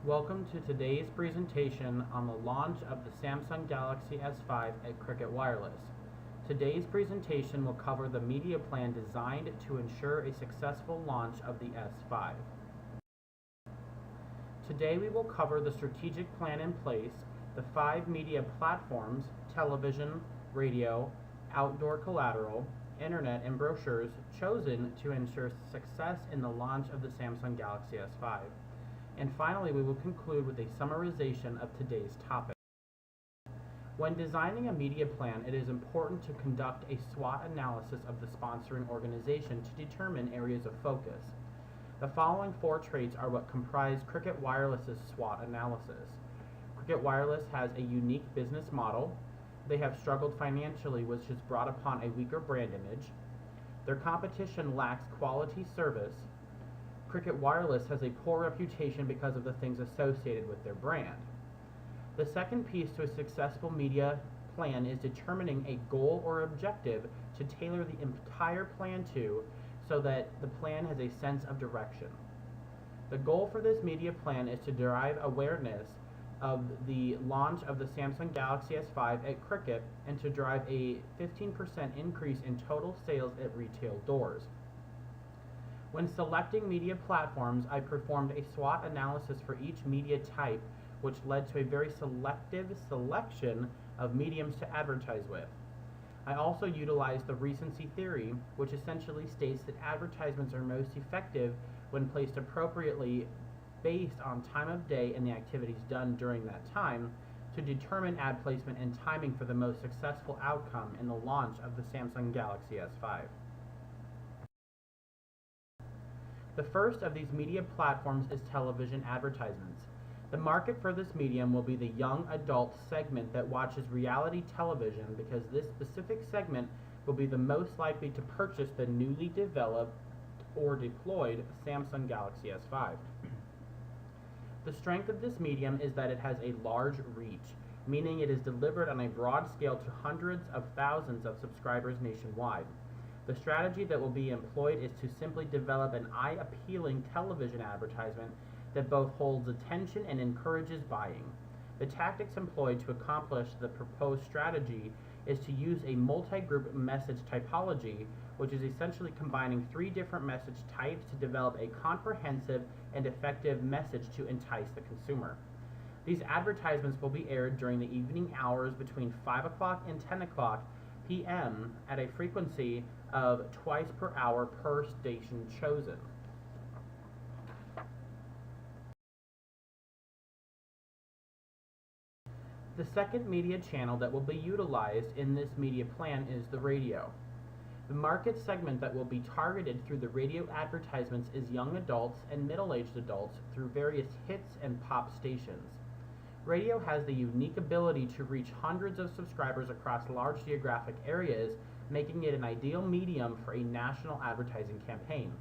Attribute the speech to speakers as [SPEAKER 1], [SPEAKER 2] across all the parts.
[SPEAKER 1] Welcome to today's presentation on the launch of the Samsung Galaxy S5 at Cricket Wireless. Today's presentation will cover the media plan designed to ensure a successful launch of the S5. Today we will cover the strategic plan in place, the 5 media platforms, television, radio, outdoor collateral, internet, and brochures chosen to ensure success in the launch of the Samsung Galaxy S5. And finally, we will conclude with a summarization of today's topic. When designing a media plan, it is important to conduct a SWOT analysis of the sponsoring organization to determine areas of focus. The following 4 traits are what comprise Cricket Wireless's SWOT analysis. Cricket Wireless has a unique business model. They have struggled financially, which has brought upon a weaker brand image. Their competition lacks quality service. Cricket Wireless has a poor reputation because of the things associated with their brand. The second piece to a successful media plan is determining a goal or objective to tailor the entire plan to, so that the plan has a sense of direction. The goal for this media plan is to derive awareness of the launch of the Samsung Galaxy S5 at Cricket and to drive a 15% increase in total sales at retail doors. When selecting media platforms, I performed a SWOT analysis for each media type, which led to a very selective selection of mediums to advertise with. I also utilized the recency theory, which essentially states that advertisements are most effective when placed appropriately based on time of day and the activities done during that time, to determine ad placement and timing for the most successful outcome in the launch of the Samsung Galaxy S5. The first of these media platforms is television advertisements. The market for this medium will be the young adult segment that watches reality television, because this specific segment will be the most likely to purchase the newly developed or deployed Samsung Galaxy S5. The strength of this medium is that it has a large reach, meaning it is delivered on a broad scale to hundreds of thousands of subscribers nationwide. The strategy that will be employed is to simply develop an eye-appealing television advertisement that both holds attention and encourages buying. The tactics employed to accomplish the proposed strategy is to use a multi-group message typology, which is essentially combining 3 different message types to develop a comprehensive and effective message to entice the consumer. These advertisements will be aired during the evening hours between 5 o'clock and 10 o'clock p.m. at a frequency of twice per hour per station chosen. The second media channel that will be utilized in this media plan is the radio. The market segment that will be targeted through the radio advertisements is young adults and middle-aged adults through various hits and pop stations. Radio has the unique ability to reach hundreds of subscribers across large geographic areas, making it an ideal medium for a national advertising campaign.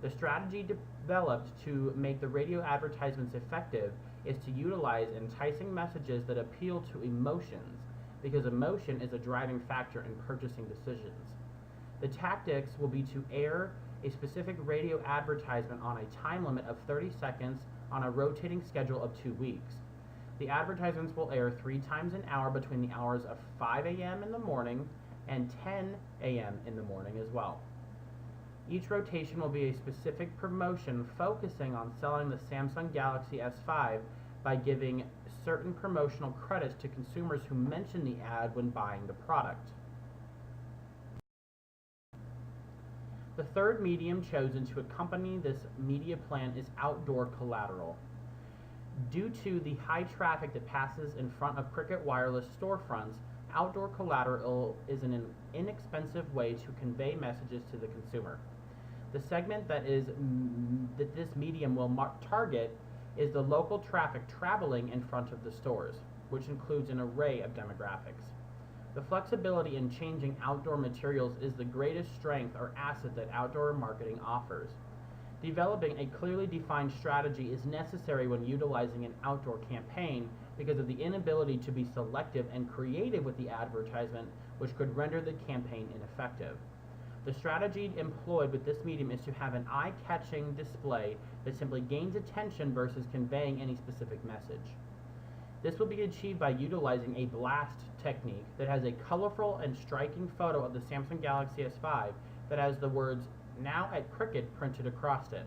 [SPEAKER 1] The strategy developed to make the radio advertisements effective is to utilize enticing messages that appeal to emotions, because emotion is a driving factor in purchasing decisions. The tactics will be to air a specific radio advertisement on a time limit of 30 seconds on a rotating schedule of 2 weeks. The advertisements will air 3 times an hour between the hours of 5 a.m. in the morning and 10 a.m. in the morning as well. Each rotation will be a specific promotion focusing on selling the Samsung Galaxy S5 by giving certain promotional credits to consumers who mention the ad when buying the product. The third medium chosen to accompany this media plan is outdoor collateral. Due to the high traffic that passes in front of Cricket Wireless storefronts, outdoor collateral is an inexpensive way to convey messages to the consumer. The segment that this medium will target is the local traffic traveling in front of the stores, which includes an array of demographics. The flexibility in changing outdoor materials is the greatest strength or asset that outdoor marketing offers. Developing a clearly defined strategy is necessary when utilizing an outdoor campaign because of the inability to be selective and creative with the advertisement, which could render the campaign ineffective. The strategy employed with this medium is to have an eye-catching display that simply gains attention versus conveying any specific message. This will be achieved by utilizing a blast technique that has a colorful and striking photo of the Samsung Galaxy S5 that has the words "Now at Cricket" printed across it.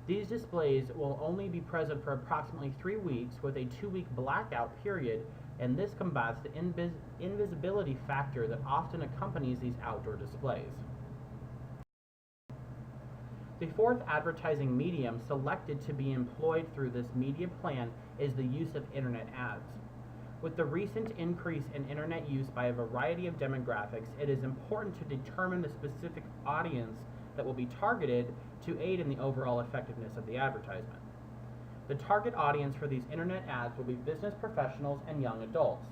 [SPEAKER 1] These displays will only be present for approximately 3 weeks with a 2-week blackout period, and this combats the invisibility factor that often accompanies these outdoor displays. The fourth advertising medium selected to be employed through this media plan is the use of internet ads. With the recent increase in internet use by a variety of demographics, it is important to determine the specific audience that will be targeted to aid in the overall effectiveness of the advertisement. The target audience for these internet ads will be business professionals and young adults.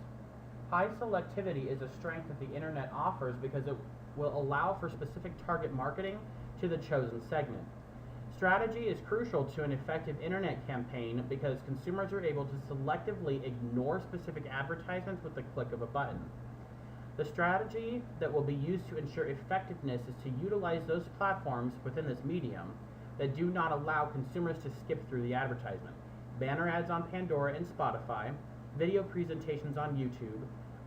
[SPEAKER 1] High selectivity is a strength that the internet offers because it will allow for specific target marketing to the chosen segment. Strategy is crucial to an effective internet campaign because consumers are able to selectively ignore specific advertisements with the click of a button. The strategy that will be used to ensure effectiveness is to utilize those platforms within this medium that do not allow consumers to skip through the advertisement. Banner ads on Pandora and Spotify, video presentations on YouTube,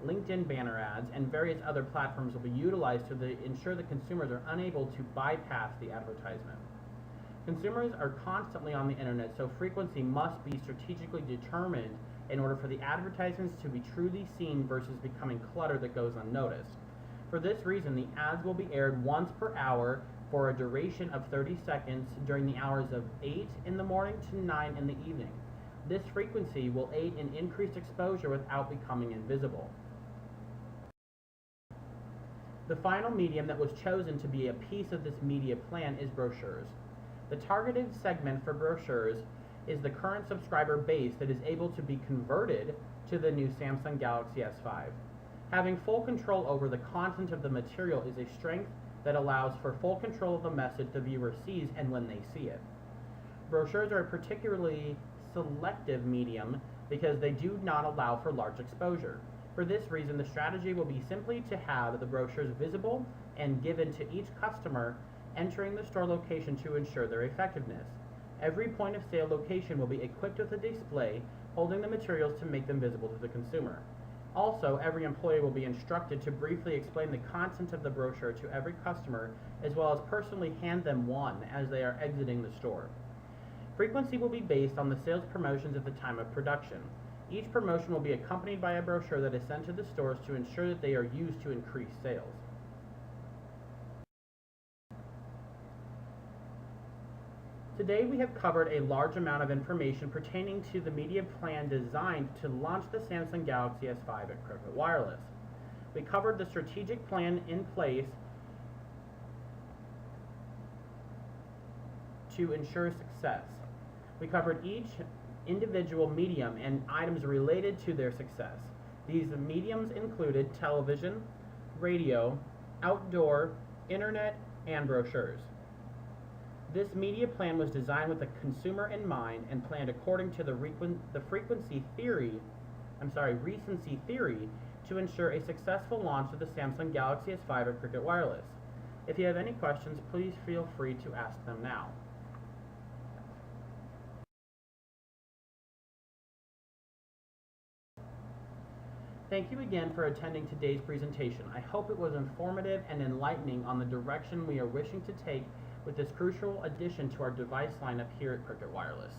[SPEAKER 1] LinkedIn banner ads, and various other platforms will be utilized to ensure that consumers are unable to bypass the advertisement. Consumers are constantly on the internet, so frequency must be strategically determined in order for the advertisements to be truly seen versus becoming clutter that goes unnoticed. For this reason, the ads will be aired once per hour for a duration of 30 seconds during the hours of 8 in the morning to 9 in the evening. This frequency will aid in increased exposure without becoming invisible. The final medium that was chosen to be a piece of this media plan is brochures. The targeted segment for brochures is the current subscriber base that is able to be converted to the new Samsung Galaxy S5. Having full control over the content of the material is a strength that allows for full control of the message the viewer sees and when they see it. Brochures are a particularly selective medium because they do not allow for large exposure. For this reason, the strategy will be simply to have the brochures visible and given to each customer entering the store location to ensure their effectiveness. Every point of sale location will be equipped with a display holding the materials to make them visible to the consumer. Also, every employee will be instructed to briefly explain the content of the brochure to every customer, as well as personally hand them one as they are exiting the store. Frequency will be based on the sales promotions at the time of production. Each promotion will be accompanied by a brochure that is sent to the stores to ensure that they are used to increase sales. Today we have covered a large amount of information pertaining to the media plan designed to launch the Samsung Galaxy S5 at Cricket Wireless. We covered the strategic plan in place to ensure success. We covered each individual medium and items related to their success. These mediums included television, radio, outdoor, internet, and brochures. This media plan was designed with the consumer in mind and planned according to the recency theory to ensure a successful launch of the Samsung Galaxy S5 at Cricket Wireless. If you have any questions, please feel free to ask them now. Thank you again for attending today's presentation. I hope it was informative and enlightening on the direction we are wishing to take with this crucial addition to our device lineup here at Cricket Wireless.